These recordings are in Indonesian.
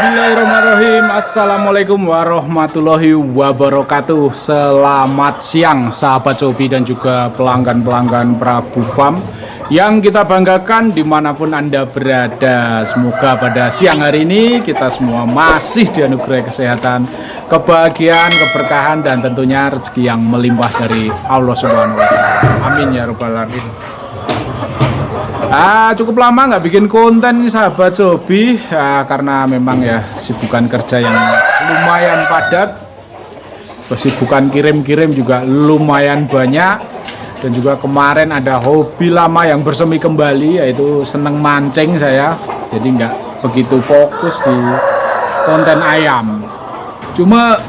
Bismillahirrahmanirrahim. Assalamualaikum warahmatullahi wabarakatuh. Selamat siang sahabat Sobi dan juga pelanggan-pelanggan Prabu Farm yang kita banggakan dimanapun Anda berada. Semoga pada siang hari ini kita semua masih dianugerahi kesehatan, kebahagiaan, keberkahan, dan tentunya rezeki yang melimpah dari Allah Subhanahu wa Ta'ala. Amin ya Rabbal Alamin. Cukup lama nggak bikin konten nih sahabat Sobi, karena memang ya sibukan kerja yang lumayan padat, kesibukan kirim-kirim juga lumayan banyak, dan juga kemarin ada hobi lama yang bersemi kembali, yaitu seneng mancing saya, jadi nggak begitu fokus di konten ayam. Cuma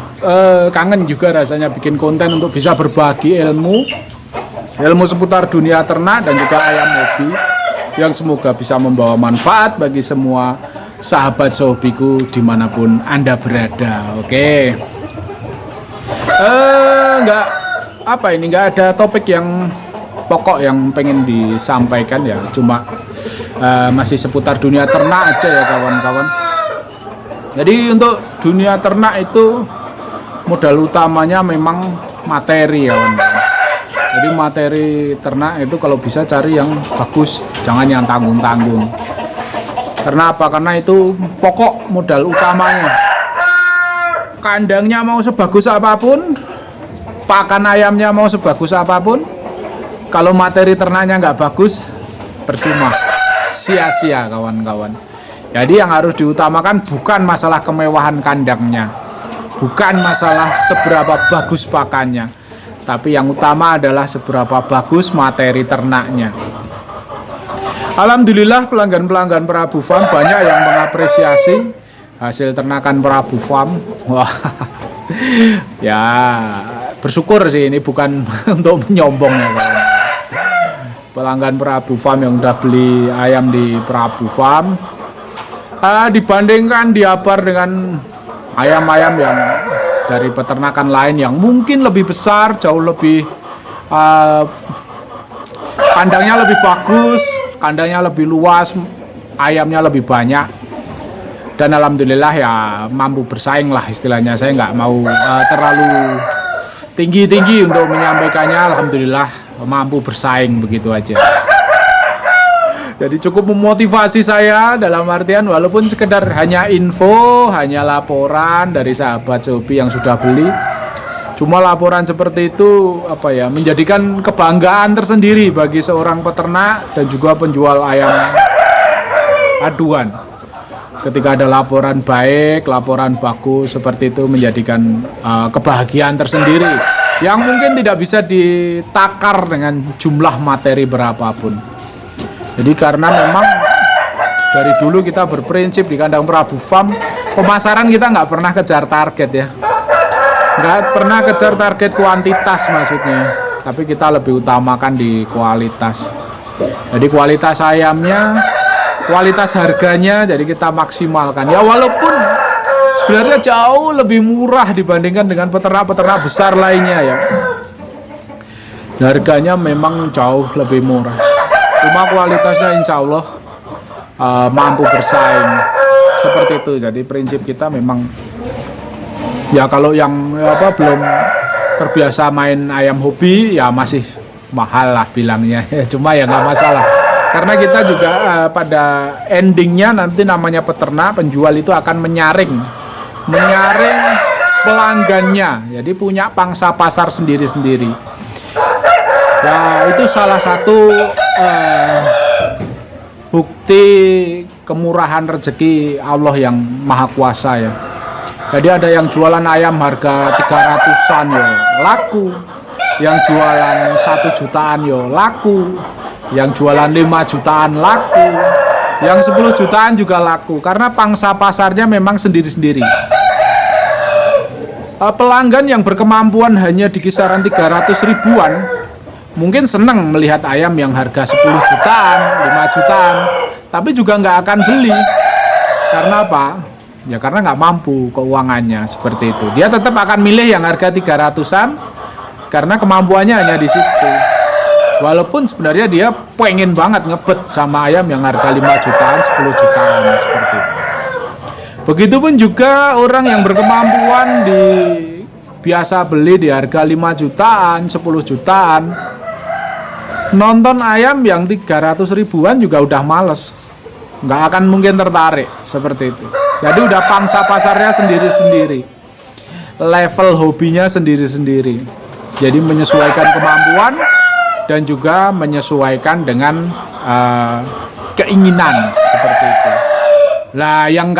kangen juga rasanya bikin konten untuk bisa berbagi ilmu seputar dunia ternak dan juga ayam hobi, yang semoga bisa membawa manfaat bagi semua sahabat Sobiku dimanapun Anda berada. Oke, nggak ada topik yang pokok yang pengen disampaikan ya, cuma masih seputar dunia ternak aja ya kawan-kawan. Jadi untuk dunia ternak itu modal utamanya memang materi ya kawan-kawan. Jadi materi ternak itu kalau bisa cari yang bagus, jangan yang tanggung-tanggung. Karena apa? Karena itu pokok modal utamanya. Kandangnya mau sebagus apapun, pakan ayamnya mau sebagus apapun, kalau materi ternaknya nggak bagus, percuma, sia-sia kawan-kawan. Jadi yang harus diutamakan bukan masalah kemewahan kandangnya, bukan masalah seberapa bagus pakannya, tapi yang utama adalah seberapa bagus materi ternaknya. Alhamdulillah pelanggan-pelanggan Prabu Farm banyak yang mengapresiasi hasil ternakan Prabu Farm. Wah, ya bersyukur sih, ini bukan untuk menyombong ya kawan. Pelanggan Prabu Farm yang udah beli ayam di Prabu Farm, dibandingkan diabar dengan ayam-ayam yang dari peternakan lain yang mungkin lebih besar, jauh lebih kandangnya lebih bagus, kandangnya lebih luas, ayamnya lebih banyak, dan alhamdulillah ya mampu bersaing lah istilahnya. Saya nggak mau terlalu tinggi-tinggi untuk menyampaikannya, alhamdulillah mampu bersaing, begitu aja. Jadi cukup memotivasi saya dalam artian walaupun sekedar hanya info, hanya laporan dari sahabat Sobi yang sudah beli. Cuma laporan seperti itu menjadikan kebanggaan tersendiri bagi seorang peternak dan juga penjual ayam aduan. Ketika ada laporan baik, laporan bagus seperti itu menjadikan kebahagiaan tersendiri yang mungkin tidak bisa ditakar dengan jumlah materi berapapun. Jadi karena memang dari dulu kita berprinsip di kandang Prabu Farm, pemasaran kita nggak pernah kejar target ya, nggak pernah kejar target kuantitas maksudnya, tapi kita lebih utamakan di kualitas. Jadi kualitas ayamnya, kualitas harganya, jadi kita maksimalkan ya, walaupun sebenarnya jauh lebih murah dibandingkan dengan peternak-peternak besar lainnya ya. Harganya memang jauh lebih murah, cuma kualitasnya insya Allah mampu bersaing seperti itu. Jadi prinsip kita memang ya, kalau yang belum terbiasa main ayam hobi ya masih mahal lah bilangnya, cuma ya nggak masalah, karena kita juga pada endingnya nanti namanya peternak, penjual itu akan menyaring pelanggannya, jadi punya pangsa pasar sendiri-sendiri. Ya itu salah satu bukti kemurahan rezeki Allah yang maha kuasa ya. Jadi ada yang jualan ayam harga 300-an ya laku, yang jualan 1 jutaan ya laku, yang jualan 5 jutaan laku, yang 10 jutaan juga laku, karena pangsa pasarnya memang sendiri-sendiri. Pelanggan yang berkemampuan hanya di kisaran 300 ribuan mungkin senang melihat ayam yang harga 10 jutaan, 5 jutaan, tapi juga nggak akan beli. Karena apa? Ya karena nggak mampu keuangannya seperti itu. Dia tetap akan milih yang harga 300-an karena kemampuannya hanya di situ. Walaupun sebenarnya dia pengen banget ngebet sama ayam yang harga 5 jutaan, 10 jutaan seperti itu. Begitupun juga orang yang berkemampuan biasa beli di harga 5 jutaan, 10 jutaan, nonton ayam yang 300 ribuan juga udah males, nggak akan mungkin tertarik seperti itu. Jadi udah pangsa pasarnya sendiri-sendiri, level hobinya sendiri-sendiri. Jadi menyesuaikan kemampuan dan juga menyesuaikan dengan keinginan seperti itu. Lah yang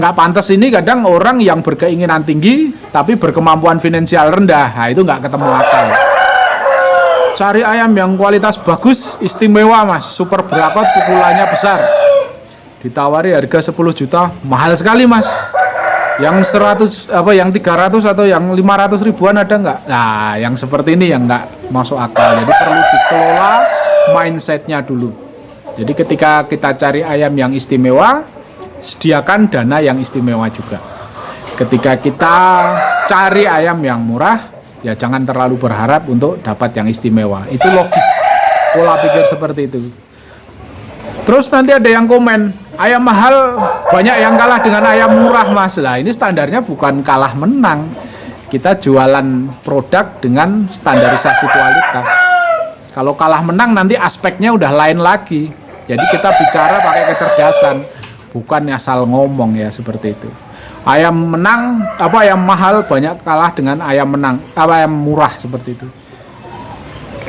nggak pantas ini kadang orang yang berkeinginan tinggi tapi berkemampuan finansial rendah, nah itu nggak ketemu akal. Cari ayam yang kualitas bagus, istimewa mas, super berakot, pukulannya besar, ditawari harga 10 juta, mahal sekali mas. Yang 100 yang 300 atau yang 500 ribuan ada nggak? Nah yang seperti ini yang nggak masuk akal. Jadi perlu dikelola mindsetnya dulu. Jadi ketika kita cari ayam yang istimewa, sediakan dana yang istimewa juga. Ketika kita cari ayam yang murah, ya jangan terlalu berharap untuk dapat yang istimewa. Itu logis, pola pikir seperti itu. Terus nanti ada yang komen, ayam mahal banyak yang kalah dengan ayam murah mas. Lah ini standarnya bukan kalah menang. Kita jualan produk dengan standarisasi kualitas. Kalau kalah menang nanti aspeknya udah lain lagi. Jadi kita bicara pakai kecerdasan, bukan asal ngomong ya seperti itu. Ayam menang, ayam mahal banyak kalah dengan ayam ayam murah seperti itu.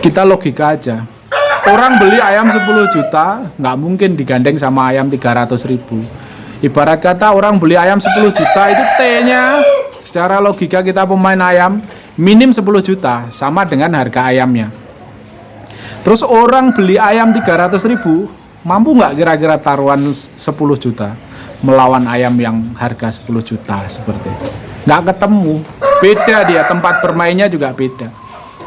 Kita logika aja. Orang beli ayam 10 juta nggak mungkin digandeng sama ayam 300 ribu. Ibarat kata orang beli ayam 10 juta itu T-nya secara logika kita pemain ayam minim 10 juta sama dengan harga ayamnya. Terus orang beli ayam 300 ribu mampu nggak kira-kira taruhan 10 juta melawan ayam yang harga 10 juta seperti itu? Nggak ketemu. Beda dia, tempat bermainnya juga beda.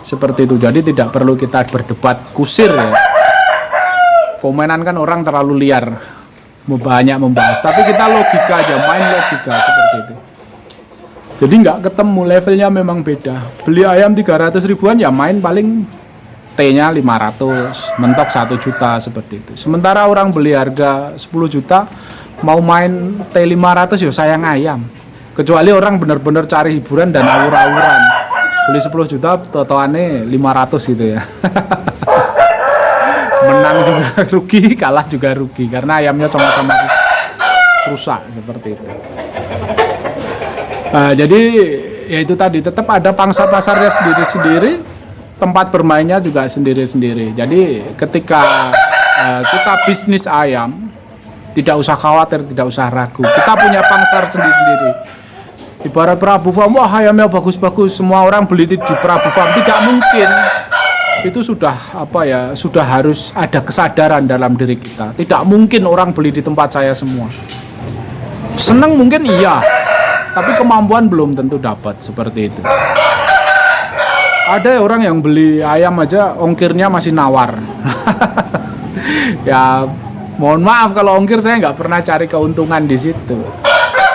Seperti itu, jadi tidak perlu kita berdebat kusir ya. Komenan kan orang terlalu liar, banyak membahas, tapi kita logika aja, main logika seperti itu. Jadi nggak ketemu, levelnya memang beda. Beli ayam 300 ribuan ya main paling T-nya 500, mentok 1 juta seperti itu. Sementara orang beli harga 10 juta mau main T500 ya sayang ayam. Kecuali orang benar-benar cari hiburan dan awur-awuran. Beli 10 juta totoannya 500 gitu ya. Menang juga rugi, kalah juga rugi karena ayamnya sama-sama rusak seperti itu. Jadi ya itu tadi, tetap ada pangsa pasarnya sendiri-sendiri, tempat bermainnya juga sendiri-sendiri. Jadi ketika kita bisnis ayam, tidak usah khawatir, tidak usah ragu. Kita punya pasar sendiri-sendiri. Ibarat Prabu Farm, wah ayamnya bagus-bagus, semua orang beli di Prabu Farm, tidak mungkin. Itu sudah sudah harus ada kesadaran dalam diri kita. Tidak mungkin orang beli di tempat saya semua. Senang mungkin iya, tapi kemampuan belum tentu dapat seperti itu. Ada orang yang beli ayam aja ongkirnya masih nawar. Ya mohon maaf kalau ongkir saya nggak pernah cari keuntungan di situ.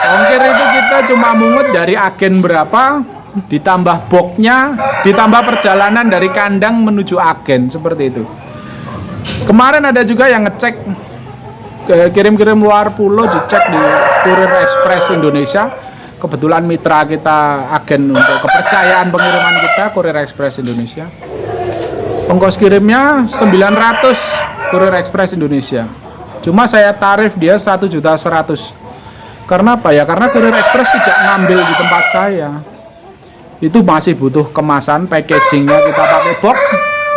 Ongkir itu kita cuma mungut dari agen berapa, ditambah boxnya, ditambah perjalanan dari kandang menuju agen, seperti itu. Kemarin ada juga yang ngecek kirim-kirim luar pulau, dicek di Courier Express Indonesia. Kebetulan mitra kita, agen untuk kepercayaan pengiriman kita, Courier Express Indonesia. Ongkos kirimnya 900 Courier Express Indonesia. Cuma saya tarif dia 1.100.000. Karena apa ya? Karena Courier Express tidak ngambil di tempat saya. Itu masih butuh kemasan, packagingnya kita pakai box.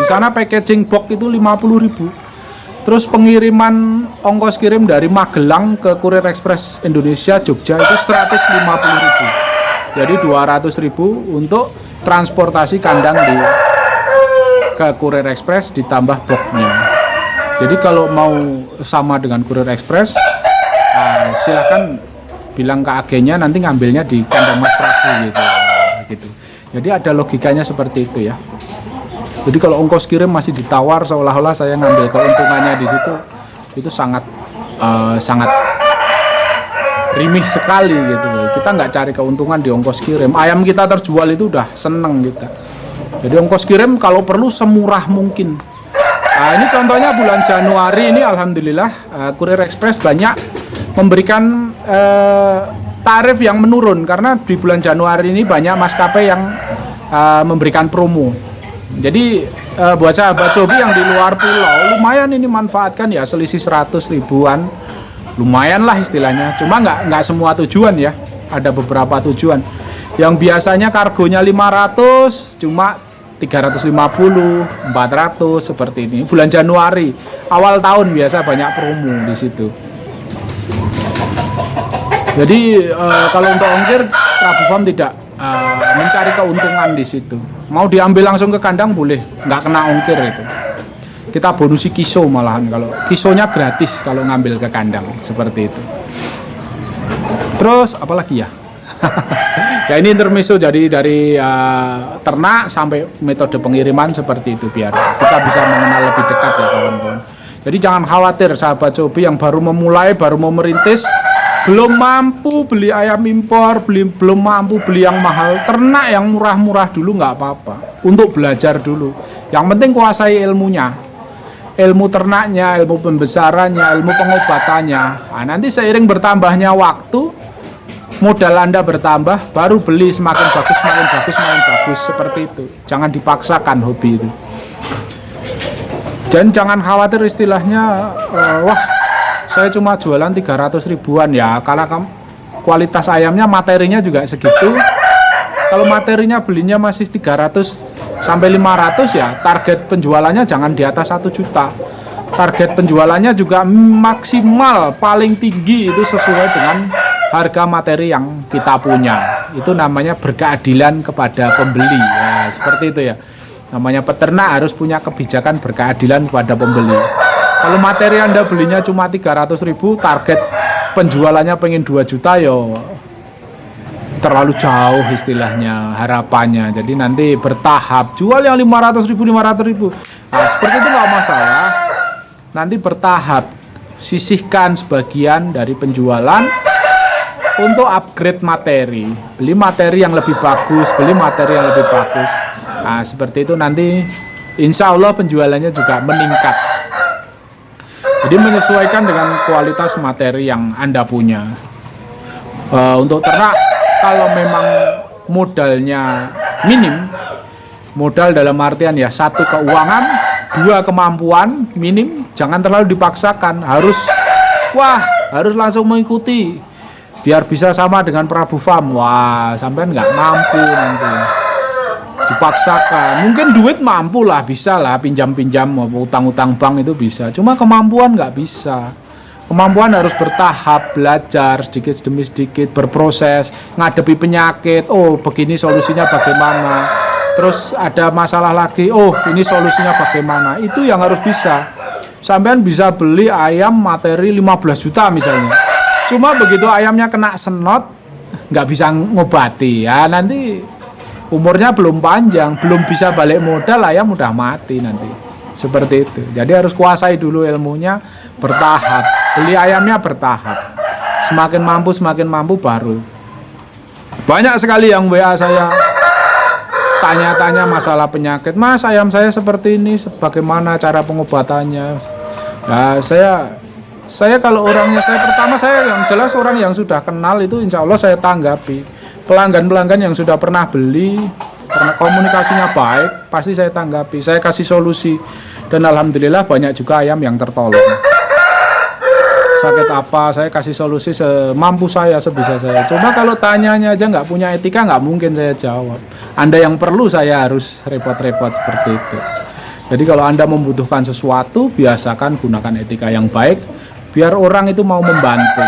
Di sana packaging box itu 50.000. Terus pengiriman ongkos kirim dari Magelang ke Courier Express Indonesia Jogja itu 150.000. Jadi 200.000 untuk transportasi kandang ke Courier Express ditambah boxnya. Jadi kalau mau sama dengan Courier Express, silakan bilang ke agennya nanti ngambilnya di kandang Mas Prabu gitu. Jadi ada logikanya seperti itu ya. Jadi kalau ongkos kirim masih ditawar seolah-olah saya ngambil keuntungannya di situ, itu sangat rimih sekali gitu. Kita nggak cari keuntungan di ongkos kirim. Ayam kita terjual itu udah seneng kita. Jadi ongkos kirim kalau perlu semurah mungkin. Nah ini contohnya bulan Januari ini alhamdulillah Courier Express banyak memberikan tarif yang menurun karena di bulan Januari ini banyak maskapai yang memberikan promo. Jadi buat sahabat Joby yang di luar pulau lumayan ini manfaatkan ya, selisih 100 ribuan lumayan lah istilahnya. Cuma nggak semua tujuan ya, ada beberapa tujuan yang biasanya kargonya 500 cuma 350, 400 seperti ini. Bulan Januari, awal tahun biasa banyak promo di situ. Jadi kalau untuk ongkir, Rabu Farm tidak mencari keuntungan di situ. Mau diambil langsung ke kandang boleh, nggak kena ongkir itu. Kita bonusi kiso malahan, kalau kisonya gratis kalau ngambil ke kandang seperti itu. Terus apalagi ya? Ya ini intermezzo, jadi dari ternak sampai metode pengiriman seperti itu biar kita bisa mengenal lebih dekat ya kawan-kawan. Jadi jangan khawatir sahabat Joby yang baru memulai, baru mau merintis, belum mampu beli ayam impor, belum mampu beli yang mahal, ternak yang murah-murah dulu nggak apa-apa. Untuk belajar dulu. Yang penting kuasai ilmunya. Ilmu ternaknya, ilmu pembesarannya, ilmu pengobatannya. Nah, nanti seiring bertambahnya waktu, modal Anda bertambah, baru beli semakin bagus, semakin bagus, semakin bagus, seperti itu. Jangan dipaksakan hobi itu. Dan jangan khawatir istilahnya, wah saya cuma jualan 300 ribuan ya, karena kualitas ayamnya, materinya juga segitu. Kalau materinya belinya masih 300 sampai 500 ya, target penjualannya jangan di atas 1 juta. Target penjualannya juga maksimal paling tinggi itu sesuai dengan harga materi yang kita punya. Itu namanya berkeadilan kepada pembeli ya, seperti itu ya. Namanya peternak harus punya kebijakan berkeadilan kepada pembeli. Kalau materi Anda belinya cuma 300 ribu, target penjualannya pengen 2 juta yo, terlalu jauh istilahnya harapannya. Jadi nanti bertahap, jual yang 500 ribu. Nah, seperti itu nggak masalah. Nanti bertahap, sisihkan sebagian dari penjualan untuk upgrade materi, beli materi yang lebih bagus, Nah, seperti itu nanti insya Allah penjualannya juga meningkat. Jadi menyesuaikan dengan kualitas materi yang Anda punya. Untuk ternak, kalau memang modalnya minim, modal dalam artian ya 1 keuangan, 2 kemampuan minim, jangan terlalu dipaksakan, harus langsung mengikuti biar bisa sama dengan Prabu Farm. Wah, sampean nggak mampu nanti, dipaksakan. Mungkin duit mampu lah, bisa lah pinjam-pinjam, utang-utang bank itu bisa, cuma kemampuan nggak bisa. Kemampuan harus bertahap, belajar sedikit demi sedikit, berproses, ngadepi penyakit, oh begini solusinya bagaimana, terus ada masalah lagi, oh ini solusinya bagaimana, itu yang harus bisa. Sampean bisa beli ayam materi 15 juta misalnya, cuma begitu ayamnya kena senot, nggak bisa ngobati, ya nanti umurnya belum panjang, belum bisa balik modal, ayam udah mati nanti. Seperti itu. Jadi harus kuasai dulu ilmunya, bertahap. Beli ayamnya bertahap. Semakin mampu baru. Banyak sekali yang WA saya tanya-tanya masalah penyakit. Mas, ayam saya seperti ini, bagaimana cara pengobatannya? Nah, saya kalau orangnya, saya yang jelas orang yang sudah kenal itu insya Allah saya tanggapi. Pelanggan-pelanggan yang sudah pernah beli, karena komunikasinya baik, pasti saya tanggapi, saya kasih solusi, dan alhamdulillah banyak juga ayam yang tertolong. Sakit apa, saya kasih solusi semampu saya, sebisa saya. Cuma kalau tanyanya aja nggak punya etika, nggak mungkin saya jawab. Anda yang perlu saya harus repot-repot seperti itu. Jadi kalau Anda membutuhkan sesuatu, biasakan gunakan etika yang baik, biar orang itu mau membantu.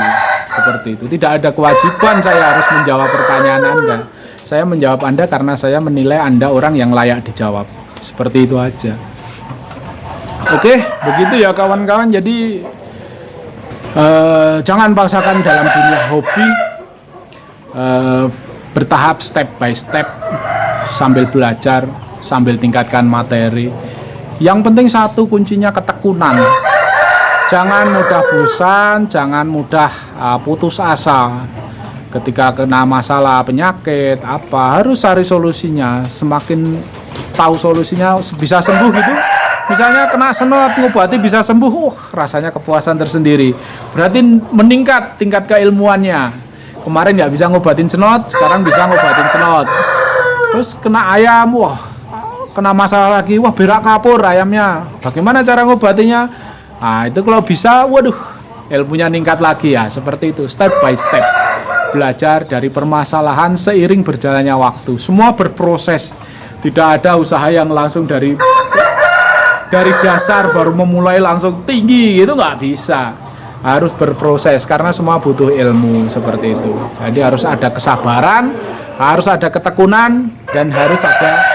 Seperti itu. Tidak ada kewajiban saya harus menjawab pertanyaan Anda. Saya menjawab Anda karena saya menilai Anda orang yang layak dijawab. Seperti itu aja. Oke, begitu ya kawan-kawan. Jadi jangan paksakan dalam dunia hobi. Bertahap, step by step, sambil belajar, sambil tingkatkan materi. Yang penting satu, kuncinya ketekunan. Jangan mudah bosan, jangan mudah putus asa. Ketika kena masalah penyakit harus cari solusinya. Semakin tahu solusinya bisa sembuh gitu, misalnya kena senot ngobati bisa sembuh, rasanya kepuasan tersendiri. Berarti meningkat tingkat keilmuannya. Kemarin nggak bisa ngobatin senot, sekarang bisa ngobatin senot. Terus kena ayam, wah kena masalah lagi, wah berak kapur ayamnya. Bagaimana cara ngobatinya? Nah itu kalau bisa, waduh ilmunya ningkat lagi ya. Seperti itu, step by step. Belajar dari permasalahan seiring berjalannya waktu. Semua berproses. Tidak ada usaha yang langsung dari dasar baru memulai langsung tinggi, itu nggak bisa. Harus berproses karena semua butuh ilmu seperti itu. Jadi harus ada kesabaran, harus ada ketekunan, dan harus ada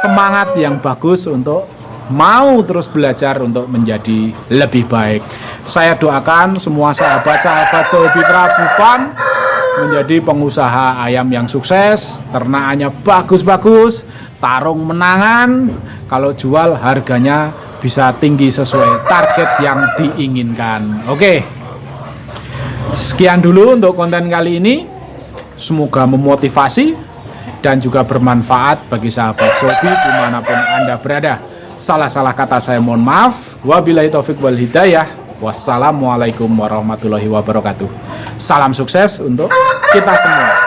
semangat yang bagus untuk mau terus belajar untuk menjadi lebih baik. Saya doakan semua sahabat-sahabat sehobi Prabu Farm menjadi pengusaha ayam yang sukses, ternakannya bagus-bagus, tarung menangan, kalau jual harganya bisa tinggi sesuai target yang diinginkan. Oke, sekian dulu untuk konten kali ini. Semoga memotivasi dan juga bermanfaat bagi sahabat Sobi dimanapun Anda berada. Salah-salah kata saya mohon maaf. Wabillahi taufik wal hidayah. Wassalamualaikum warahmatullahi wabarakatuh. Salam sukses untuk kita semua.